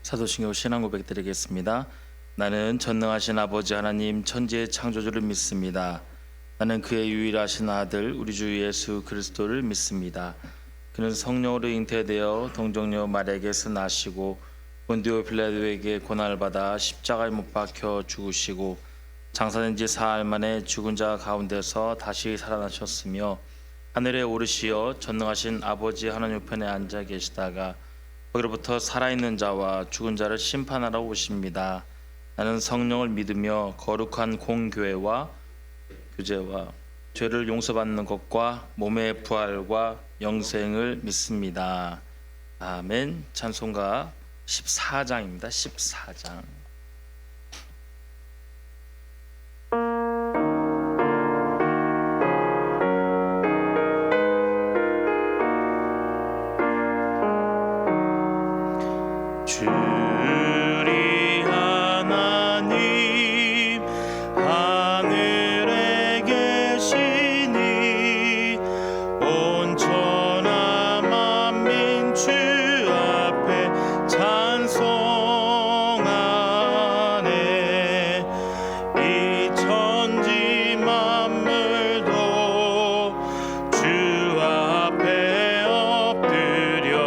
사도신경 신앙 고백 드리겠습니다. 나는 전능하신 아버지 하나님 천지의 창조주를 믿습니다. 나는 그의 유일하신 아들 우리 주 예수 그리스도를 믿습니다. 그는 성령으로 잉태되어 동정녀 마리아에게서 나시고 본디오 빌라도에게 고난을 받아 십자가에 못 박혀 죽으시고 장사된 지 사흘 만에 죽은 자 가운데서 다시 살아나셨으며 하늘에 오르시어 전능하신 아버지 하나님 우편에 앉아 계시다가 거기로부터 살아있는 자와 죽은 자를 심판하러 오십니다. 나는 성령을 믿으며 거룩한 공교회와 교제와 죄를 용서받는 것과 몸의 부활과 영생을 믿습니다. 아멘. 찬송가 14장입니다. 14장. 주리 하나님 하늘에 계시니 온 천하 만민 주 앞에 찬송하네. 이 천지 만물도 주 앞에 엎드려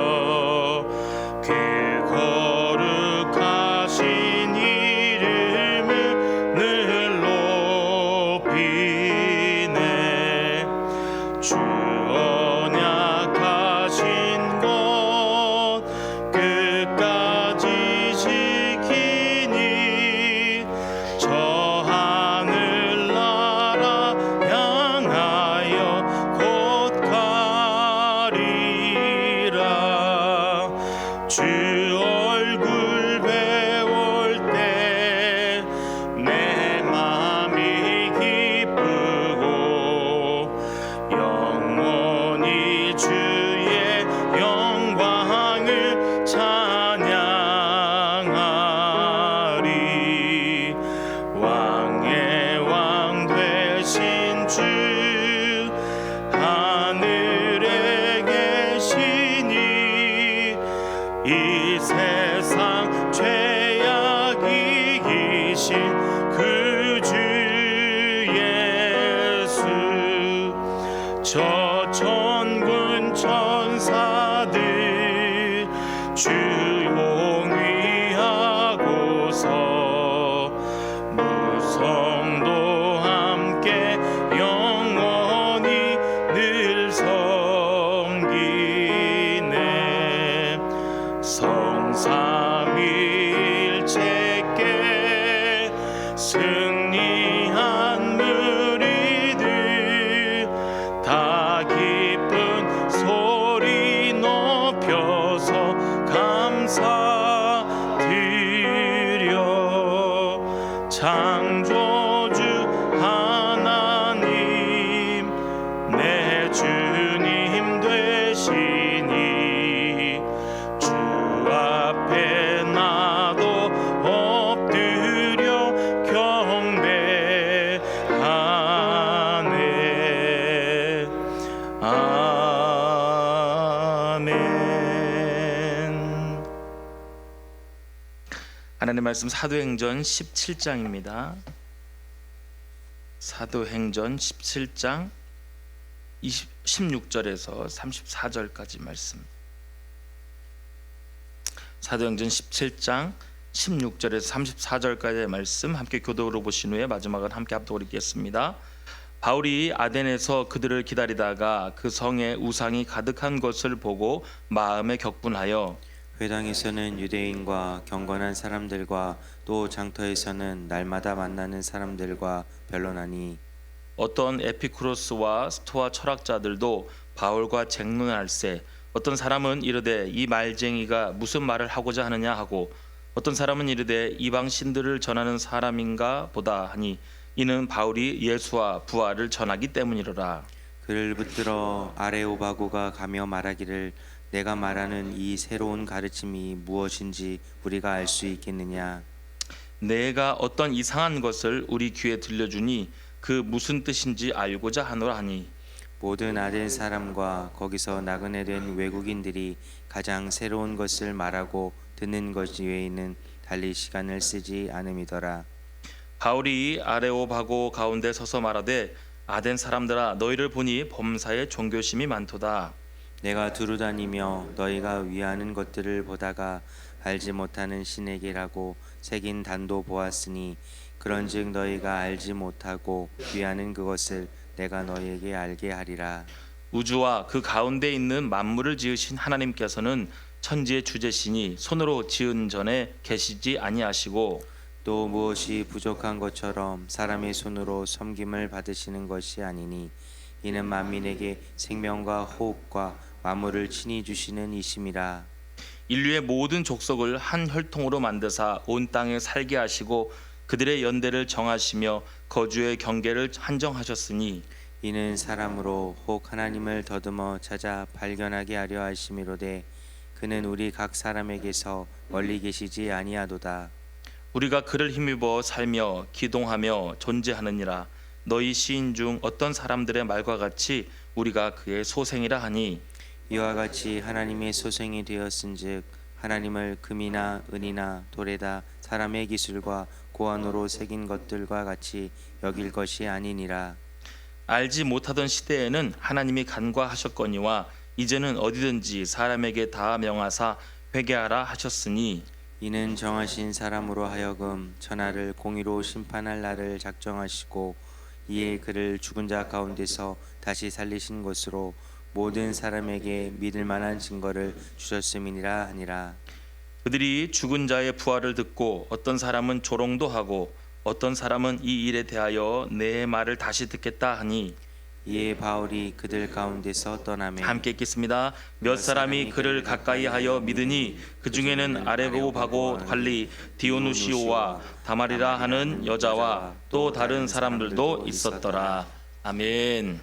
거룩하신 이름을 늘 높이네. 주 언약하신 것 끝까지 지키니 저 하늘나라 향하여 곧 가리라. 주 얼굴 배울 때 내 마음이 기쁘고 영원히 주의 영광을 찬양하리. 왕의 왕 되신 주 하늘에 계시니 이 세상 죄악 이기신 그 주 예수. 저 천군 천사들 조용히 하고서 무성도 함께 영원히 늘 섬기네. 성삼일체께 승리한 무리들 다 기쁜 소리 높여서 감사드려. 창조주 하나님 내 주님 되시니 주 앞에 나도 엎드려 경배하네. 아멘. 하나님의 말씀 사도행전 17장입니다. 사도행전 17장 16절에서 34절까지 말씀. 사도행전 17장 16절에서 34절까지의 말씀 함께 교독으로 보신 후에 마지막은 함께 합독을 읽겠습니다. 바울이 아덴에서 그들을 기다리다가 그 성에 우상이 가득한 것을 보고 마음에 격분하여 회당에서는 유대인과 경건한 사람들과 또 장터에서는 날마다 만나는 사람들과 변론하니 어떤 에피쿠로스와 스토아 철학자들도 바울과 쟁론할세. 어떤 사람은 이르되 이 말쟁이가 무슨 말을 하고자 하느냐 하고 어떤 사람은 이르되 이방 신들을 전하는 사람인가 보다 하니 이는 바울이 예수와 부활을 전하기 때문이로라. 그를 붙들어 아레오바고가 가며 말하기를 내가 말하는 이 새로운 가르침이 무엇인지 우리가 알 수 있겠느냐. 내가 어떤 이상한 것을 우리 귀에 들려주니 그 무슨 뜻인지 알고자 하노라 하니 모든 아덴 사람과 거기서 나그네된 외국인들이 가장 새로운 것을 말하고 듣는 것 외에는 달리 시간을 쓰지 않음이더라. 바울이 아레오바고 가운데 서서 말하되 아덴 사람들아 너희를 보니 범사에 종교심이 많도다. 내가 두루다니며 너희가 위하는 것들을 보다가 알지 못하는 신에게라고 새긴 단도 보았으니 그런즉 너희가 알지 못하고 위하는 그것을 내가 너희에게 알게 하리라. 우주와 그 가운데 있는 만물을 지으신 하나님께서는 천지의 주제시니 손으로 지은 전에 계시지 아니하시고 또 무엇이 부족한 것처럼 사람의 손으로 섬김을 받으시는 것이 아니니 이는 만민에게 생명과 호흡과 만물을 친히 주시는 이심이라. 인류의 모든 족속을 한 혈통으로 만드사 온 땅에 살게 하시고 그들의 연대를 정하시며 거주의 경계를 한정하셨으니 이는 사람으로 혹 하나님을 더듬어 찾아 발견하게 하려 하심이로되 그는 우리 각 사람에게서 멀리 계시지 아니하도다. 우리가 그를 힘입어 살며 기동하며 존재하느니라. 너희 시인 중 어떤 사람들의 말과 같이 우리가 그의 소생이라 하니 이와 같이 하나님의 소생이 되었은즉 하나님을 금이나 은이나 돌에다 사람의 기술과 고안으로 새긴 것들과 같이 여길 것이 아니니라. 알지 못하던 시대에는 하나님이 간과하셨거니와 이제는 어디든지 사람에게 다 명하사 회개하라 하셨으니 이는 정하신 사람으로 하여금 천하를 공의로 심판할 날을 작정하시고 이에 그를 죽은 자 가운데서 다시 살리신 것으로 모든 사람에게 믿을 만한 증거를 주셨음이니라 하니라. 그들이 죽은 자의 부활을 듣고 어떤 사람은 조롱도 하고 어떤 사람은 이 일에 대하여 내 말을 다시 듣겠다 하니 이에 바울이 그들 가운데서 떠나매 함께 읽겠습니다. 몇 사람이 그를 가까이 하여 믿으니 그 중에는 아레오바고 관리 디오누시오와 다말이라 하는 여자와 또 다른 사람들도 있었더라. 아멘.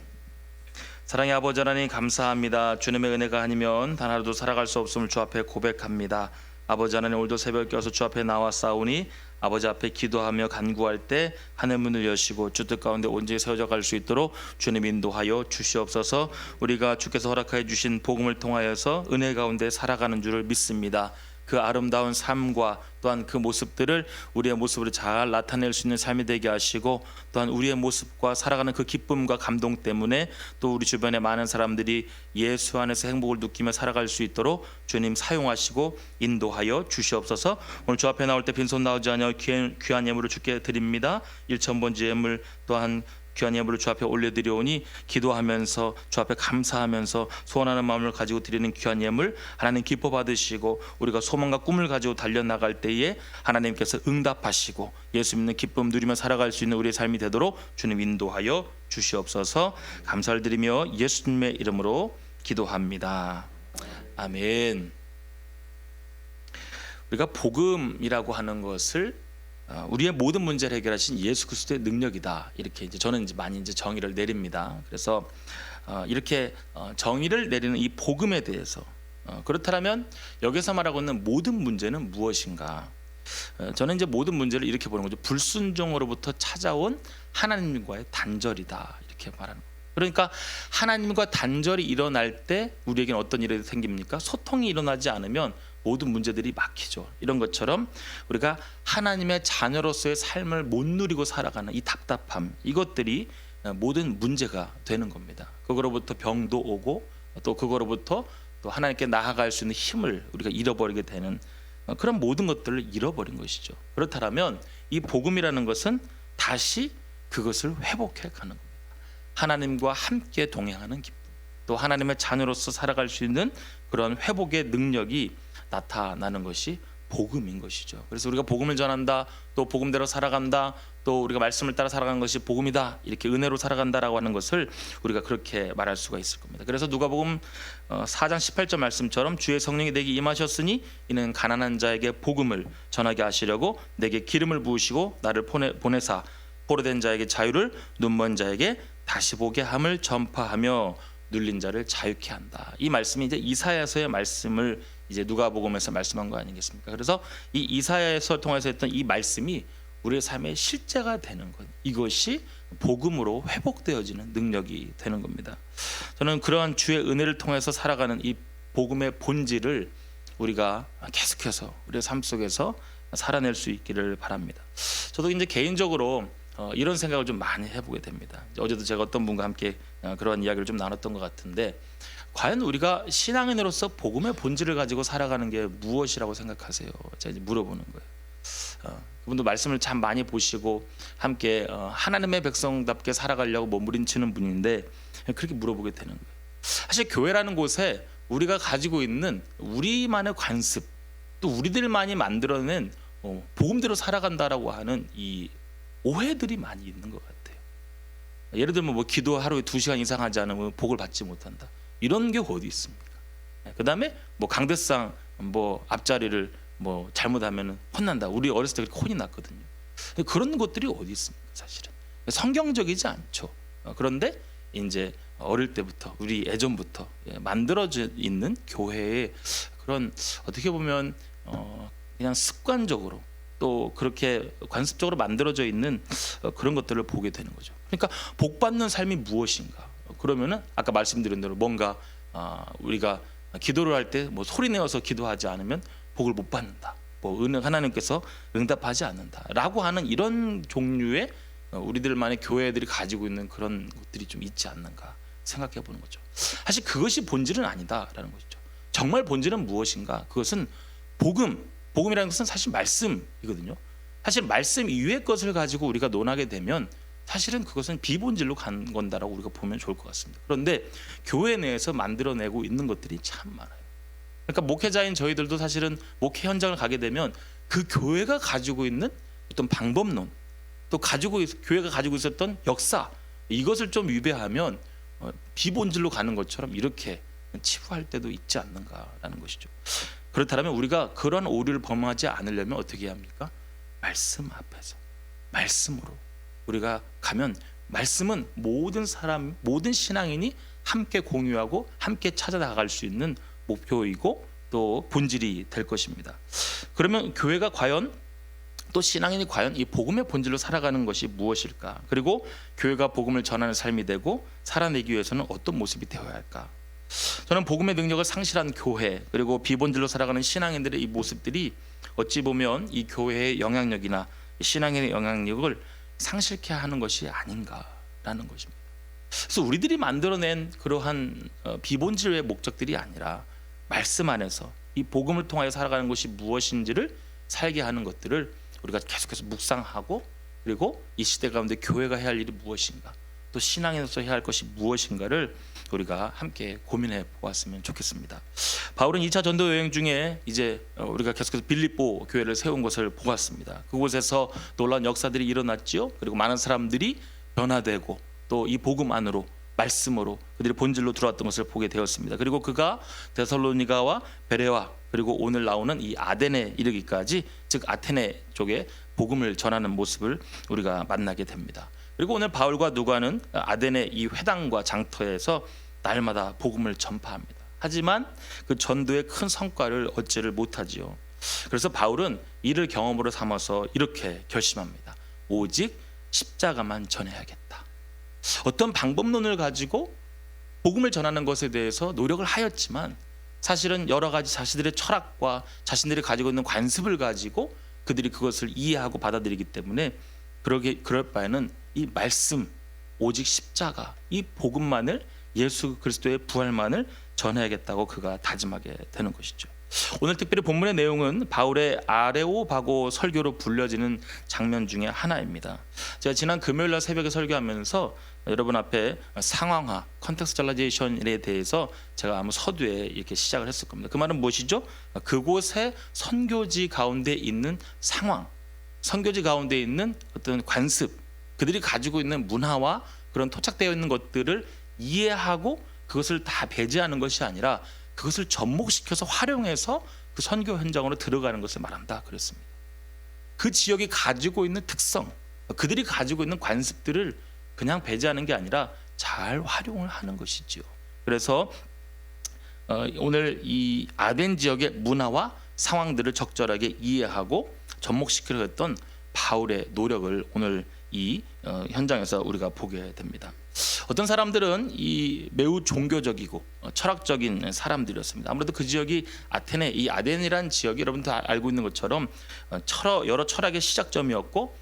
사랑의 아버지 하나님 감사합니다. 주님의 은혜가 아니면 단 하루도 살아갈 수 없음을 주 앞에 고백합니다. 아버지 하나님 오늘도 새벽에 껴서 주 앞에 나와 싸우니 아버지 앞에 기도하며 간구할 때 하늘 문을 여시고 주 뜻 가운데 온전히 세워져 갈 수 있도록 주님 인도하여 주시옵소서. 우리가 주께서 허락하여 주신 복음을 통하여서 은혜 가운데 살아가는 줄을 믿습니다. 그 아름다운 삶과 또한 그 모습들을 우리의 모습으로 잘 나타낼 수 있는 삶이 되게 하시고 또한 우리의 모습과 살아가는 그 기쁨과 감동 때문에 또 우리 주변에 많은 사람들이 예수 안에서 행복을 느끼며 살아갈 수 있도록 주님 사용하시고 인도하여 주시옵소서. 오늘 주 앞에 나올 때 빈손 나오지 않아 귀한 예물을 주께 드립니다. 1,000번째 예물 또한 귀한 예물을 주 앞에 올려드리오니 기도하면서 주 앞에 감사하면서 소원하는 마음을 가지고 드리는 귀한 예물 하나님 기뻐 받으시고 우리가 소망과 꿈을 가지고 달려나갈 때에 하나님께서 응답하시고 예수 믿는 기쁨 누리며 살아갈 수 있는 우리의 삶이 되도록 주님 인도하여 주시옵소서. 감사를 드리며 예수님의 이름으로 기도합니다. 아멘. 우리가 복음이라고 하는 것을 우리의 모든 문제를 해결하신 예수 그리스도의 능력이다. 이렇게 이제 저는 이제 많이 이제 정의를 내립니다. 그래서 이렇게 정의를 내리는 이 복음에 대해서 그렇다면 여기서 말하고 있는 모든 문제는 무엇인가? 저는 이제 모든 문제를 이렇게 보는 거죠. 불순종으로부터 찾아온 하나님과의 단절이다. 이렇게 말하는 거예요. 그러니까 하나님과 단절이 일어날 때 우리에게는 어떤 일이 생깁니까? 소통이 일어나지 않으면 모든 문제들이 막히죠. 이런 것처럼 우리가 하나님의 자녀로서의 삶을 못 누리고 살아가는 이 답답함, 이것들이 모든 문제가 되는 겁니다. 그거로부터 병도 오고 또 그거로부터 또 하나님께 나아갈 수 있는 힘을 우리가 잃어버리게 되는 그런 모든 것들을 잃어버린 것이죠. 그렇다면 이 복음이라는 것은 다시 그것을 회복해 가는 겁니다. 하나님과 함께 동행하는 기쁨, 또 하나님의 자녀로서 살아갈 수 있는 그런 회복의 능력이 나타나는 것이 복음인 것이죠. 그래서 우리가 복음을 전한다, 또 복음대로 살아간다, 또 우리가 말씀을 따라 살아가는 것이 복음이다, 이렇게 은혜로 살아간다라고 하는 것을 우리가 그렇게 말할 수가 있을 겁니다. 그래서 누가복음 4장 18절 말씀처럼 주의 성령이 내게 임하셨으니 이는 가난한 자에게 복음을 전하게 하시려고 내게 기름을 부으시고 나를 보내사 포로된 자에게 자유를, 눈먼 자에게 다시 보게 함을 전파하며 눌린 자를 자유케 한다. 이 말씀이 이제 이사야서의 말씀을 이제 누가복음에서 말씀한 거 아니겠습니까? 그래서 이 이사야서 통해서 했던 이 말씀이 우리의 삶의 실제가 되는 것, 이것이 복음으로 회복되어지는 능력이 되는 겁니다. 저는 그러한 주의 은혜를 통해서 살아가는 이 복음의 본질을 우리가 계속해서 우리의 삶 속에서 살아낼 수 있기를 바랍니다. 저도 이제 개인적으로 이런 생각을 좀 많이 해보게 됩니다. 어제도 제가 어떤 분과 함께 그런 이야기를 좀 나눴던 것 같은데, 과연 우리가 신앙인으로서 복음의 본질을 가지고 살아가는 게 무엇이라고 생각하세요? 제가 이제 물어보는 거예요. 그분도 말씀을 참 많이 보시고 함께 하나님의 백성답게 살아가려고 몸부림치는 분인데 그렇게 물어보게 되는 거예요. 사실 교회라는 곳에 우리가 가지고 있는 우리만의 관습, 또 우리들만이 만들어낸 복음대로 살아간다라고 하는 이 오해들이 많이 있는 것 같아요. 예를 들면 뭐 기도 하루에 2시간 이상 하지 않으면 복을 받지 못한다, 이런 게 어디 있습니까? 그 다음에 뭐 강대상 뭐 앞자리를 뭐 잘못하면 혼난다, 우리 어렸을 때 그렇게 혼이 났거든요. 그런 것들이 어디 있습니까? 사실은 성경적이지 않죠. 그런데 이제 어릴 때부터 우리 예전부터 만들어져 있는 교회의 그런, 어떻게 보면 그냥 습관적으로 또 그렇게 관습적으로 만들어져 있는 그런 것들을 보게 되는 거죠. 그러니까 복 받는 삶이 무엇인가? 그러면은 아까 말씀드린 대로 뭔가 우리가 기도를 할 때 뭐 소리 내어서 기도하지 않으면 복을 못 받는다, 뭐 하나님께서 응답하지 않는다라고 하는 이런 종류의 우리들만의 교회들이 가지고 있는 그런 것들이 좀 있지 않는가 생각해 보는 거죠. 사실 그것이 본질은 아니다라는 것이죠. 정말 본질은 무엇인가? 그것은 복음이라는 것은 사실 말씀이거든요. 사실 말씀 이외의 것을 가지고 우리가 논하게 되면 사실은 그것은 비본질로 간 건다라고 우리가 보면 좋을 것 같습니다. 그런데 교회 내에서 만들어내고 있는 것들이 참 많아요. 그러니까 목회자인 저희들도 사실은 목회 현장을 가게 되면 그 교회가 가지고 있는 어떤 방법론, 또 교회가 가지고 있었던 역사, 이것을 좀 위배하면 비본질로 가는 것처럼 이렇게 치부할 때도 있지 않는가라는 것이죠. 그렇다면 우리가 그런 오류를 범하지 않으려면 어떻게 해야 합니까? 말씀 앞에서 말씀으로 우리가 가면, 말씀은 모든 사람, 모든 신앙인이 함께 공유하고 함께 찾아나갈 수 있는 목표이고 또 본질이 될 것입니다. 그러면 교회가 과연, 또 신앙인이 과연 이 복음의 본질로 살아가는 것이 무엇일까? 그리고 교회가 복음을 전하는 삶이 되고 살아내기 위해서는 어떤 모습이 되어야 할까? 저는 복음의 능력을 상실한 교회, 그리고 비본질로 살아가는 신앙인들의 이 모습들이 어찌 보면 이 교회의 영향력이나 신앙인의 영향력을 상실케 하는 것이 아닌가라는 것입니다. 그래서 우리들이 만들어낸 그러한 비본질의 목적들이 아니라 말씀 안에서 이 복음을 통하여 살아가는 것이 무엇인지를 살게 하는 것들을 우리가 계속해서 묵상하고, 그리고 이 시대 가운데 교회가 해야 할 일이 무엇인가, 또 신앙인으로서 해야 할 것이 무엇인가를 우리가 함께 고민해 보았으면 좋겠습니다. 바울은 2차 전도 여행 중에 이제 우리가 계속해서 빌립보 교회를 세운 것을 보았습니다. 그곳에서 놀라운 역사들이 일어났지요. 그리고 많은 사람들이 변화되고 또 이 복음 안으로, 말씀으로 그들이 본질로 들어왔던 것을 보게 되었습니다. 그리고 그가 데살로니가와 베레와, 그리고 오늘 나오는 이 아데네 이르기까지, 즉 아테네 쪽에 복음을 전하는 모습을 우리가 만나게 됩니다. 그리고 오늘 바울과 누가는 아데네 이 회당과 장터에서 날마다 복음을 전파합니다. 하지만 그 전도의 큰 성과를 얻지를 못하지요. 그래서 바울은 이를 경험으로 삼아서 이렇게 결심합니다. 오직 십자가만 전해야겠다. 어떤 방법론을 가지고 복음을 전하는 것에 대해서 노력을 하였지만, 사실은 여러 가지 자신들의 철학과 자신들이 가지고 있는 관습을 가지고 그들이 그것을 이해하고 받아들이기 때문에 그럴 바에는 이 말씀, 오직 십자가, 이 복음만을, 예수 그리스도의 부활만을 전해야겠다고 그가 다짐하게 되는 것이죠. 오늘 특별히 본문의 내용은 바울의 아레오바고 설교로 불려지는 장면 중에 하나입니다. 제가 지난 금요일 날 새벽에 설교하면서 여러분 앞에 상황화, 컨텍스츄얼라이제이션에 대해서 제가 아마 서두에 이렇게 시작을 했을 겁니다. 그 말은 무엇이죠? 그곳의 선교지 가운데 있는 상황, 선교지 가운데 있는 어떤 관습, 그들이 가지고 있는 문화와 그런 토착되어 있는 것들을 이해하고 그것을 다 배제하는 것이 아니라 그것을 접목시켜서 활용해서 그 선교 현장으로 들어가는 것을 말한다 그랬습니다. 그 지역이 가지고 있는 특성, 그들이 가지고 있는 관습들을 그냥 배제하는 게 아니라 잘 활용을 하는 것이지요. 그래서 오늘 이 아덴 지역의 문화와 상황들을 적절하게 이해하고 접목시키려 했던 바울의 노력을 오늘 이 현장에서 우리가 보게 됩니다. 어떤 사람들은 이 매우 종교적이고 철학적인 사람들이었습니다. 아무래도 그 지역이 아테네, 이 아덴이라는 지역이 여러분도 알고 있는 것처럼 여러 철학의 시작점이었고,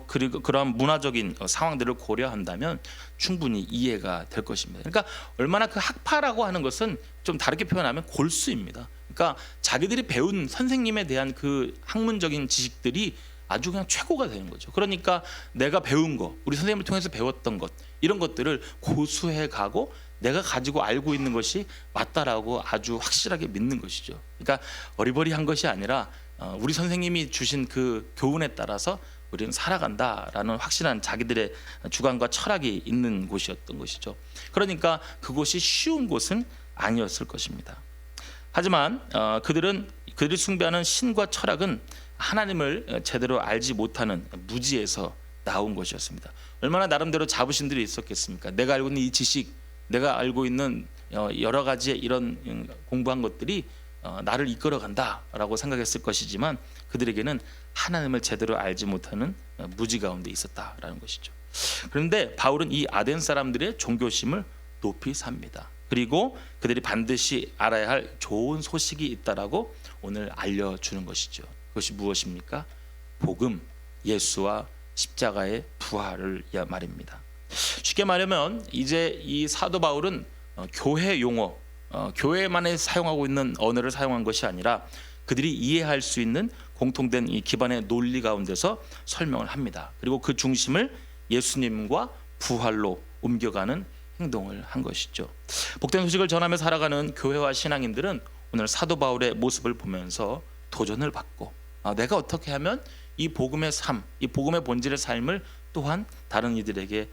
그리고 그러한 문화적인 상황들을 고려한다면 충분히 이해가 될 것입니다. 그러니까 얼마나 그 학파라고 하는 것은 좀 다르게 표현하면 골수입니다. 그러니까 자기들이 배운 선생님에 대한 그 학문적인 지식들이 아주 그냥 최고가 되는 거죠. 그러니까 내가 배운 거, 우리 선생님을 통해서 배웠던 것, 이런 것들을 고수해 가고 내가 가지고 알고 있는 것이 맞다라고 아주 확실하게 믿는 것이죠. 그러니까 어리버리한 것이 아니라 우리 선생님이 주신 그 교훈에 따라서 우리는 살아간다라는 확실한 자기들의 주관과 철학이 있는 곳이었던 것이죠. 그러니까 그곳이 쉬운 곳은 아니었을 것입니다. 하지만 그들이 숭배하는 신과 철학은 하나님을 제대로 알지 못하는 무지에서 나온 것이었습니다. 얼마나 나름대로 자부심들이 있었겠습니까? 내가 알고 있는 이 지식, 내가 알고 있는 여러 가지의 이런 공부한 것들이 나를 이끌어간다라고 생각했을 것이지만 그들에게는 하나님을 제대로 알지 못하는 무지 가운데 있었다라는 것이죠. 그런데 바울은 이 아덴 사람들의 종교심을 높이 삽니다. 그리고 그들이 반드시 알아야 할 좋은 소식이 있다라고 오늘 알려주는 것이죠. 그것이 무엇입니까? 복음, 예수와 십자가의 부활을 말입니다. 쉽게 말하면 이제 이 사도 바울은 교회 용어, 교회만에 사용하고 있는 언어를 사용한 것이 아니라 그들이 이해할 수 있는 공통된 이 기반의 논리 가운데서 설명을 합니다. 그리고 그 중심을 예수님과 부활로 옮겨가는 행동을 한 것이죠. 복된 소식을 전하며 살아가는 교회와 신앙인들은 오늘 사도 바울의 모습을 보면서 도전을 받고 내가 어떻게 하면 이 복음의 삶, 이 복음의 본질의 삶을 또한 다른 이들에게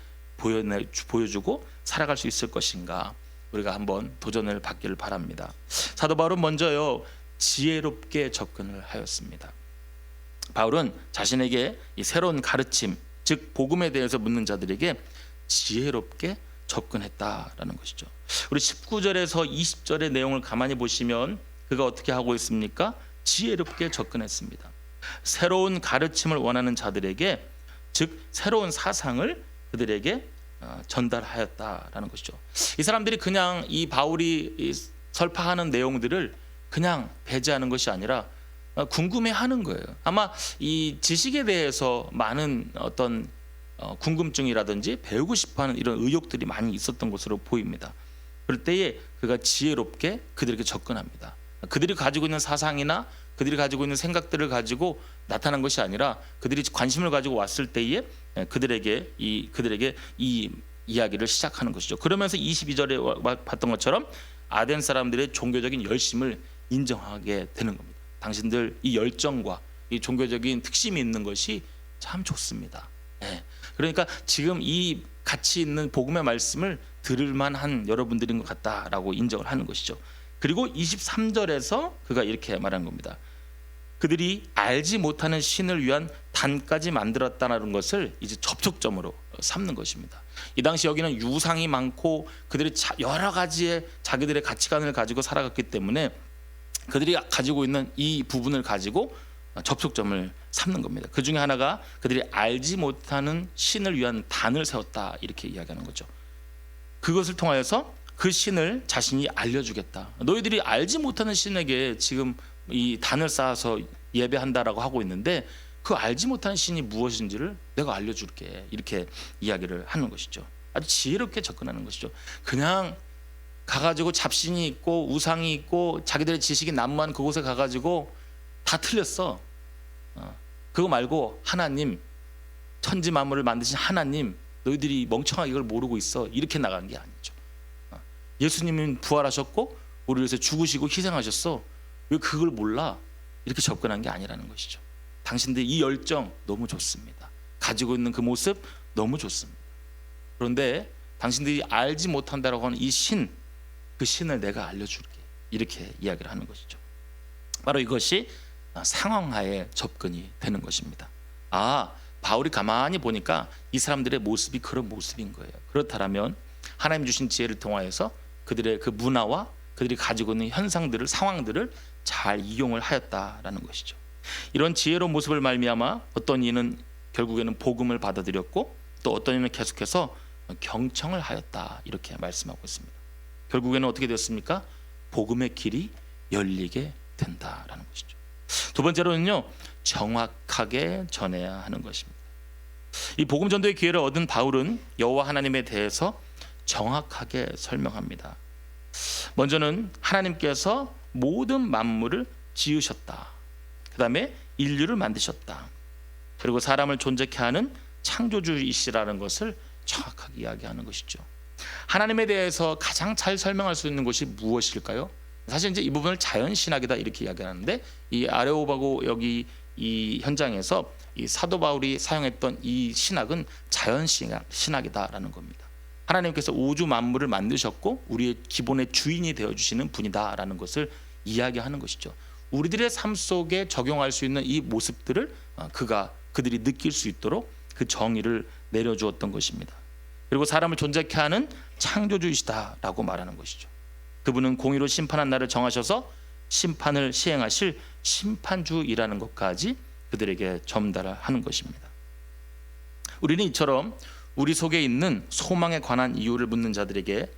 보여주고 살아갈 수 있을 것인가, 우리가 한번 도전을 받기를 바랍니다. 사도 바울은 먼저요 지혜롭게 접근을 하였습니다. 바울은 자신에게 이 새로운 가르침, 즉 복음에 대해서 묻는 자들에게 지혜롭게 접근했다라는 것이죠. 우리 19절에서 20절의 내용을 가만히 보시면 그가 어떻게 하고 있습니까? 지혜롭게 접근했습니다. 새로운 가르침을 원하는 자들에게, 즉 새로운 사상을 그들에게 전달하였다라는 것이죠. 이 사람들이 그냥 이 바울이 설파하는 내용들을 그냥 배제하는 것이 아니라 궁금해하는 거예요. 아마 이 지식에 대해서 많은 어떤 궁금증이라든지 배우고 싶어하는 이런 의욕들이 많이 있었던 것으로 보입니다. 그럴 때에 그가 지혜롭게 그들에게 접근합니다. 그들이 가지고 있는 사상이나 그들이 가지고 있는 생각들을 가지고 나타난 것이 아니라 그들이 관심을 가지고 왔을 때에 그들에게 이 이야기를 시작하는 것이죠. 그러면서 22절에 봤던 것처럼 아덴 사람들의 종교적인 열심을 인정하게 되는 겁니다. 당신들 이 열정과 이 종교적인 특심이 있는 것이 참 좋습니다. 그러니까 지금 이 가치 있는 복음의 말씀을 들을 만한 여러분들인 것 같다라고 인정을 하는 것이죠. 그리고 23절에서 그가 이렇게 말한 겁니다. 그들이 알지 못하는 신을 위한 단까지 만들었다는 것을 이제 접촉점으로 삼는 것입니다. 이 당시 여기는 유상이 많고 그들이 여러 가지의 자기들의 가치관을 가지고 살아갔기 때문에 그들이 가지고 있는 이 부분을 가지고 접촉점을 삼는 겁니다. 그 중에 하나가 그들이 알지 못하는 신을 위한 단을 세웠다, 이렇게 이야기하는 거죠. 그것을 통하여서 그 신을 자신이 알려주겠다. 너희들이 알지 못하는 신에게 지금 이 단을 쌓아서 예배한다라고 하고 있는데 그 알지 못하는 신이 무엇인지를 내가 알려줄게, 이렇게 이야기를 하는 것이죠. 아주 지혜롭게 접근하는 것이죠. 그냥 가가지고 잡신이 있고 우상이 있고 자기들의 지식이 난무한 그곳에 가가지고 다 틀렸어. 그거 말고 하나님, 천지 만물을 만드신 하나님, 너희들이 멍청하게 이걸 모르고 있어, 이렇게 나가는 게 아니죠. 예수님은 부활하셨고 우리를 위해서 죽으시고 희생하셨어, 왜 그걸 몰라, 이렇게 접근한 게 아니라는 것이죠. 당신들 이 열정 너무 좋습니다. 가지고 있는 그 모습 너무 좋습니다. 그런데 당신들이 알지 못한다라고 하는 이 신, 그 신을 내가 알려줄게, 이렇게 이야기를 하는 것이죠. 바로 이것이 상황하에 접근이 되는 것입니다. 바울이 가만히 보니까 이 사람들의 모습이 그런 모습인 거예요. 그렇다면 하나님 주신 지혜를 통하여서 그들의 그 문화와 그들이 가지고 있는 현상들을, 상황들을 잘 이용을 하였다라는 것이죠. 이런 지혜로운 모습을 말미암아 어떤 이는 결국에는 복음을 받아들였고 또 어떤 이는 계속해서 경청을 하였다 이렇게 말씀하고 있습니다. 결국에는 어떻게 되었습니까? 복음의 길이 열리게 된다라는 것이죠. 두 번째로는요, 정확하게 전해야 하는 것입니다. 이 복음 전도의 기회를 얻은 바울은 여호와 하나님에 대해서 정확하게 설명합니다. 먼저는 하나님께서 모든 만물을 지으셨다. 그 다음에 인류를 만드셨다. 그리고 사람을 존재케 하는 창조주이시라는 것을 정확하게 이야기하는 것이죠. 하나님에 대해서 가장 잘 설명할 수 있는 것이 무엇일까요? 사실 이제 이 부분을 자연신학이다 이렇게 이야기하는데, 이 아레오바고 여기 이 현장에서 이 사도 바울이 사용했던 이 신학은 자연신학이다라는 겁니다. 하나님께서 우주 만물을 만드셨고 우리의 기본의 주인이 되어주시는 분이다라는 것을 이야기하는 것이죠. 우리들의 삶 속에 적용할 수 있는 이 모습들을 그들이 느낄 수 있도록 그 정의를 내려주었던 것입니다. 그리고 사람을 존재케 하는 창조주이시다라고 말하는 것이죠. 그분은 공의로 심판한 날을 정하셔서 심판을 시행하실 심판주이라는 것까지 그들에게 전달하는 것입니다. 우리는 이처럼 우리 속에 있는 소망에 관한 이유를 묻는 자들에게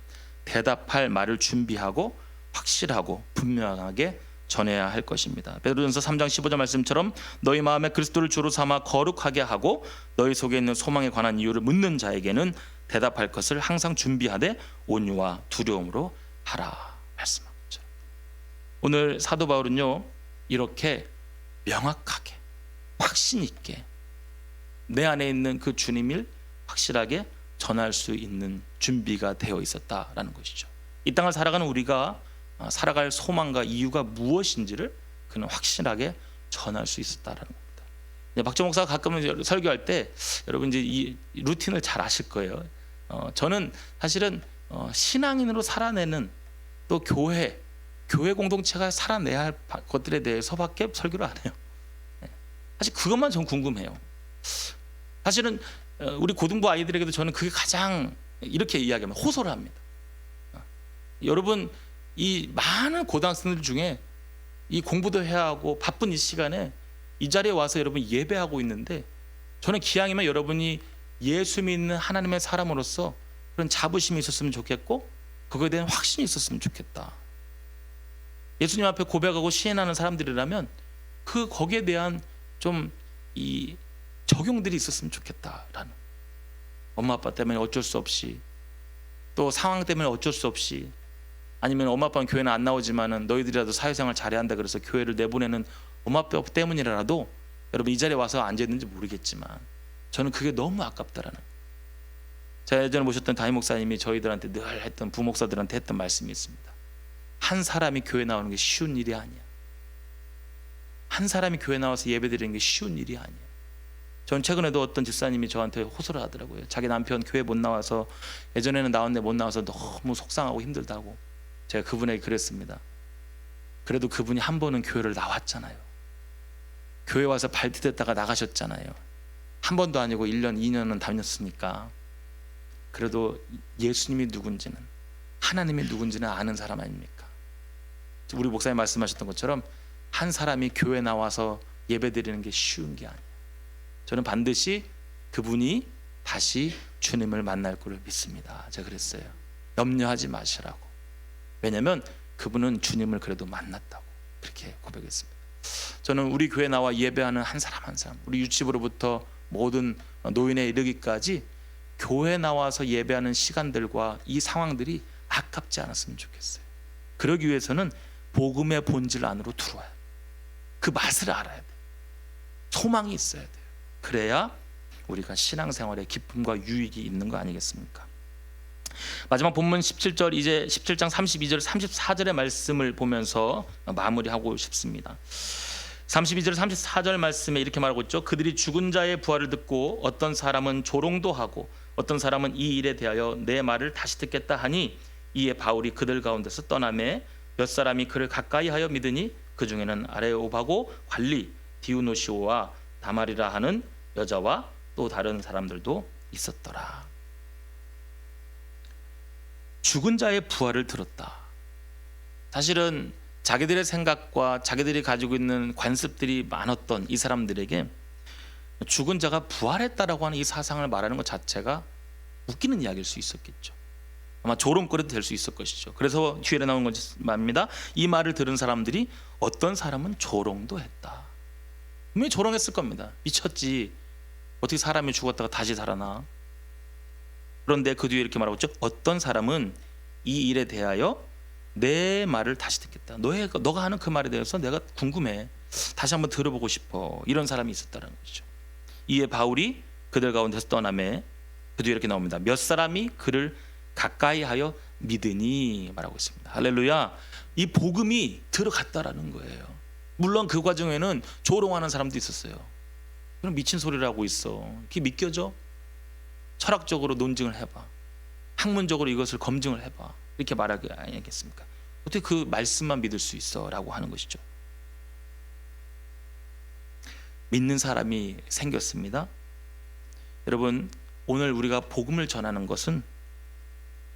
대답할 말을 준비하고 확실하고 분명하게 전해야 할 것입니다. 베드로전서 3장 15절 말씀처럼 너희 마음에 그리스도를 주로 삼아 거룩하게 하고 너희 속에 있는 소망에 관한 이유를 묻는 자에게는 대답할 것을 항상 준비하되 온유와 두려움으로 하라 말씀하고 있죠. 오늘 사도 바울은요, 이렇게 명확하게 확신 있게 내 안에 있는 그 주님을 확실하게 전할 수 있는 준비가 되어 있었다라는 것이죠. 이 땅을 살아가는 우리가 살아갈 소망과 이유가 무엇인지를 그는 확실하게 전할 수 있었다라는 겁니다. 박정 목사가 가끔 설교할 때 여러분 이제 이 루틴을 잘 아실 거예요. 저는 사실은 신앙인으로 살아내는 또 교회 공동체가 살아내야 할 것들에 대해서밖에 설교를 안 해요. 사실 그것만 전 궁금해요. 사실은 우리 고등부 아이들에게도 저는 그게 가장 이렇게 이야기하면 호소를 합니다. 여러분 이 많은 고등학생들 중에 이 공부도 해야 하고 바쁜 이 시간에 이 자리에 와서 여러분 예배하고 있는데, 저는 기왕이면 여러분이 예수 믿는 하나님의 사람으로서 그런 자부심이 있었으면 좋겠고 그거에 대한 확신이 있었으면 좋겠다. 예수님 앞에 고백하고 시인하는 사람들이라면 거기에 대한 좀 이 적용들이 있었으면 좋겠다라는, 엄마 아빠 때문에 어쩔 수 없이 또 상황 때문에 어쩔 수 없이, 아니면 엄마 아빠는 교회는 안 나오지만은 너희들이라도 사회생활 잘해야 한다 그래서 교회를 내보내는 엄마 아빠 때문이라도 여러분 이 자리에 와서 앉아 있는지 모르겠지만 저는 그게 너무 아깝다라는. 제가 예전에 모셨던 담임 목사님이 저희들한테 늘 했던, 부목사들한테 했던 말씀이 있습니다. 한 사람이 교회 나오는 게 쉬운 일이 아니야. 한 사람이 교회 나와서 예배드리는 게 쉬운 일이 아니야. 전 최근에도 어떤 집사님이 저한테 호소를 하더라고요. 자기 남편 교회 못 나와서, 예전에는 나왔는데 못 나와서 너무 속상하고 힘들다고. 제가 그분에게 그랬습니다. 그래도 그분이 한 번은 교회를 나왔잖아요. 교회 와서 발 디뎠다가 나가셨잖아요. 한 번도 아니고 1년 2년은 다녔으니까 그래도 예수님이 누군지는, 하나님이 누군지는 아는 사람 아닙니까? 우리 목사님 말씀하셨던 것처럼 한 사람이 교회 나와서 예배드리는 게 쉬운 게 아니에요. 저는 반드시 그분이 다시 주님을 만날 거를 믿습니다. 제가 그랬어요. 염려하지 마시라고. 왜냐하면 그분은 주님을 그래도 만났다고 그렇게 고백했습니다. 저는 우리 교회 나와 예배하는 한 사람 한 사람, 우리 유치부로부터 모든 노인에 이르기까지 교회 나와서 예배하는 시간들과 이 상황들이 아깝지 않았으면 좋겠어요. 그러기 위해서는 복음의 본질 안으로 들어와야 돼요. 그 맛을 알아야 돼요. 소망이 있어야 돼요. 그래야 우리가 신앙생활에 기쁨과 유익이 있는 거 아니겠습니까? 마지막 본문 17절, 이제 17장 32절 34절의 말씀을 보면서 마무리하고 싶습니다. 32절 34절 말씀에 이렇게 말하고 있죠. 그들이 죽은 자의 부활을 듣고 어떤 사람은 조롱도 하고 어떤 사람은 이 일에 대하여 내 말을 다시 듣겠다 하니, 이에 바울이 그들 가운데서 떠나매 몇 사람이 그를 가까이 하여 믿으니 그 중에는 아레오바고 관리 디우노시오와 다말이라 하는 여자와 또 다른 사람들도 있었더라. 죽은 자의 부활을 들었다. 사실은 자기들의 생각과 자기들이 가지고 있는 관습들이 많았던 이 사람들에게 죽은 자가 부활했다라고 하는 이 사상을 말하는 것 자체가 웃기는 이야기일 수 있었겠죠. 아마 조롱거리도 될 수 있을 것이죠. 그래서 뒤에 나오는 것이 말입니다. 이 말을 들은 사람들이 어떤 사람은 조롱도 했다. 분명히 조롱했을 겁니다. 미쳤지. 어떻게 사람이 죽었다가 다시 살아나. 그런데 그 뒤에 이렇게 말하고 있죠. 어떤 사람은 이 일에 대하여 내 말을 다시 듣겠다. 너가 하는 그 말에 대해서 내가 궁금해. 다시 한번 들어보고 싶어. 이런 사람이 있었다는 것이죠. 이에 바울이 그들 가운데서 떠나매 그 뒤에 이렇게 나옵니다. 몇 사람이 그를 가까이 하여 믿으니 말하고 있습니다. 할렐루야. 이 복음이 들어갔다라는 거예요. 물론 그 과정에는 조롱하는 사람도 있었어요. 그럼 미친 소리를 하고 있어. 그게 믿겨져? 철학적으로 논증을 해봐. 학문적으로 이것을 검증을 해봐. 이렇게 말하기 아니겠습니까? 어떻게 그 말씀만 믿을 수 있어? 라고 하는 것이죠. 믿는 사람이 생겼습니다. 여러분, 오늘 우리가 복음을 전하는 것은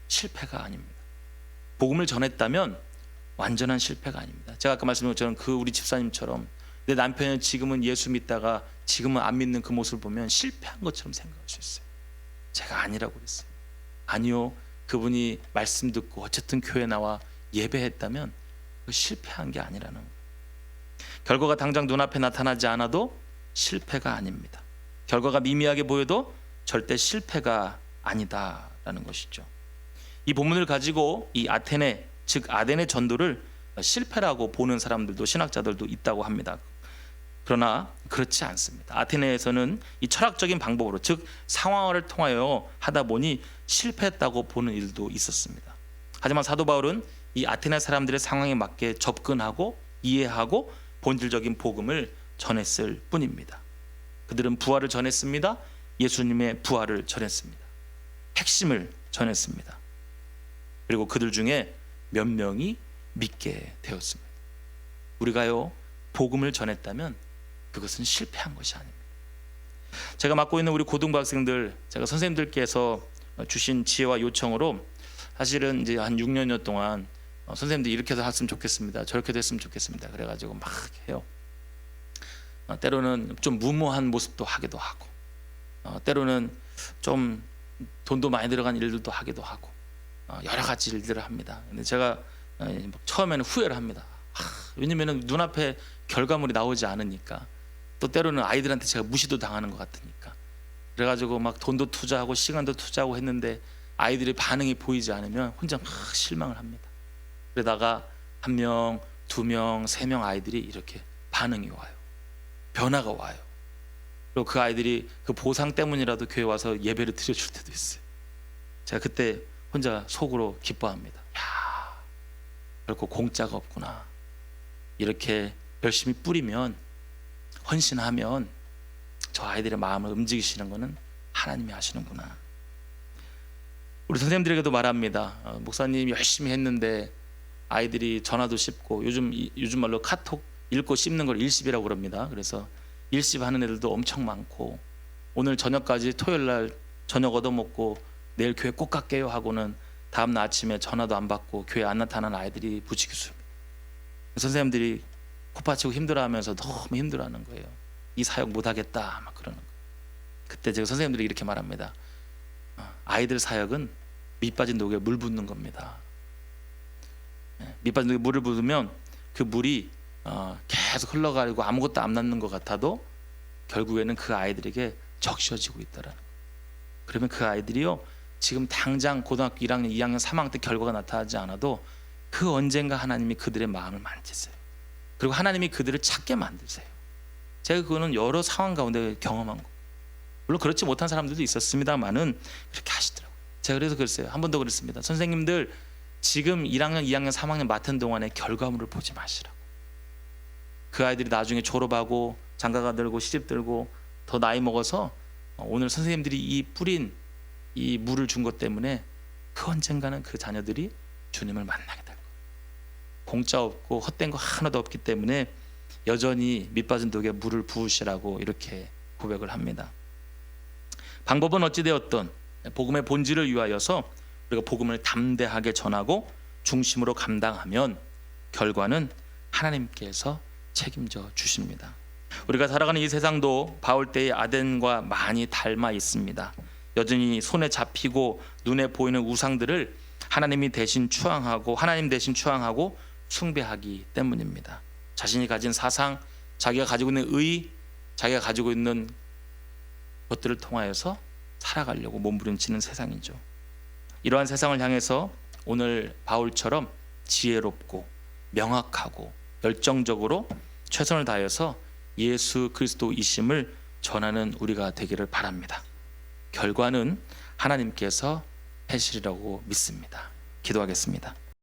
실패가 아닙니다. 복음을 전했다면 완전한 실패가 아닙니다. 제가 아까 말씀드린 것처럼 그 우리 집사님처럼 내 남편은 지금은 예수 믿다가 지금은 안 믿는 그 모습을 보면 실패한 것처럼 생각할 수 있어요. 제가 아니라고 그랬어요. 아니요, 그분이 말씀 듣고 어쨌든 교회 나와 예배했다면 그 실패한 게 아니라는 거예요. 결과가 당장 눈앞에 나타나지 않아도 실패가 아닙니다. 결과가 미미하게 보여도 절대 실패가 아니다라는 것이죠. 이 본문을 가지고 이 아테네, 즉 아덴의 전도를 실패라고 보는 사람들도, 신학자들도 있다고 합니다. 그러나 그렇지 않습니다. 아테네에서는 이 철학적인 방법으로, 즉 상황을 통하여 하다 보니 실패했다고 보는 일도 있었습니다. 하지만 사도 바울은 이 아테네 사람들의 상황에 맞게 접근하고 이해하고 본질적인 복음을 전했을 뿐입니다. 그들은 부활을 전했습니다. 예수님의 부활을 전했습니다. 핵심을 전했습니다. 그리고 그들 중에 몇 명이 믿게 되었습니다. 우리가요, 복음을 전했다면 그것은 실패한 것이 아닙니다. 제가 맡고 있는 우리 고등부 학생들, 제가 선생님들께서 주신 지혜와 요청으로 사실은 이제 한 6년여 동안 선생님들이 이렇게 해서 했으면 좋겠습니다, 저렇게 됐으면 좋겠습니다, 그래가지고 막 해요. 때로는 좀 무모한 모습도 하기도 하고, 때로는 좀 돈도 많이 들어간 일들도 하기도 하고, 여러 가지 일들을 합니다. 근데 제가 처음에는 후회를 합니다. 왜냐면 눈앞에 결과물이 나오지 않으니까, 또 때로는 아이들한테 제가 무시도 당하는 것 같으니까, 그래가지고 막 돈도 투자하고 시간도 투자하고 했는데 아이들의 반응이 보이지 않으면 혼자 막 실망을 합니다. 그러다가 1명, 2명, 3명 아이들이 이렇게 반응이 와요. 변화가 와요. 그리고 그 아이들이 그 보상 때문이라도 교회 와서 예배를 드려줄 때도 있어요. 제가 그때 혼자 속으로 기뻐합니다. 야, 결코 공짜가 없구나. 이렇게 열심히 뿌리면, 헌신하면 저 아이들의 마음을 움직이시는 것은 하나님이 하시는구나. 우리 선생님들에게도 말합니다. 목사님 열심히 했는데 아이들이 전화도 씹고, 요즘 말로 카톡 읽고 씹는 걸 일십이라고 그럽니다. 그래서 일십하는 애들도 엄청 많고, 오늘 저녁까지 토요일 날 저녁 얻어먹고 내일 교회 꼭 갈게요 하고는 다음날 아침에 전화도 안 받고 교회 안 나타나는 아이들이 부지기수입니다. 선생님들이 코파치고 힘들어하면서 너무 힘들어하는 거예요. 이 사역 못하겠다 막 그러는 거예요. 그때 제가 선생님들이 이렇게 말합니다. 아이들 사역은 밑빠진 독에 물 붓는 겁니다. 밑빠진 독에 물을 붓으면 그 물이 계속 흘러가고 아무것도 안 남는 것 같아도 결국에는 그 아이들에게 적셔지고 있다라는 거예요. 그러면 그 아이들이요, 지금 당장 고등학교 1학년, 2학년, 3학년 때 결과가 나타나지 않아도 그 언젠가 하나님이 그들의 마음을 만지세요. 그리고 하나님이 그들을 찾게 만드세요. 제가 그거는 여러 상황 가운데 경험한 거. 물론 그렇지 못한 사람들도 있었습니다만은 그렇게 하시더라고요. 제가 그래서 그랬어요. 한 번 더 그랬습니다. 선생님들 지금 1학년, 2학년, 3학년 맡은 동안에 결과물을 보지 마시라고. 그 아이들이 나중에 졸업하고 장가가 들고 시집 들고 더 나이 먹어서 오늘 선생님들이 이 뿌린 이 물을 준 것 때문에 그 언젠가는 그 자녀들이 주님을 만나게 될 거예요. 공짜 없고 헛된 거 하나도 없기 때문에 여전히 밑빠진 독에 물을 부으시라고 이렇게 고백을 합니다. 방법은 어찌되었든 복음의 본질을 위하여서 우리가 복음을 담대하게 전하고 중심으로 감당하면 결과는 하나님께서 책임져 주십니다. 우리가 살아가는 이 세상도 바울 때의 아덴과 많이 닮아 있습니다. 여전히 손에 잡히고 눈에 보이는 우상들을 하나님 대신 추앙하고 숭배하기 때문입니다. 자신이 가진 사상, 자기가 가지고 있는 의, 자기가 가지고 있는 것들을 통하여서 살아가려고 몸부림치는 세상이죠. 이러한 세상을 향해서 오늘 바울처럼 지혜롭고 명확하고 열정적으로 최선을 다해서 예수 그리스도이심을 전하는 우리가 되기를 바랍니다. 결과는 하나님께서 하시리라고 믿습니다. 기도하겠습니다.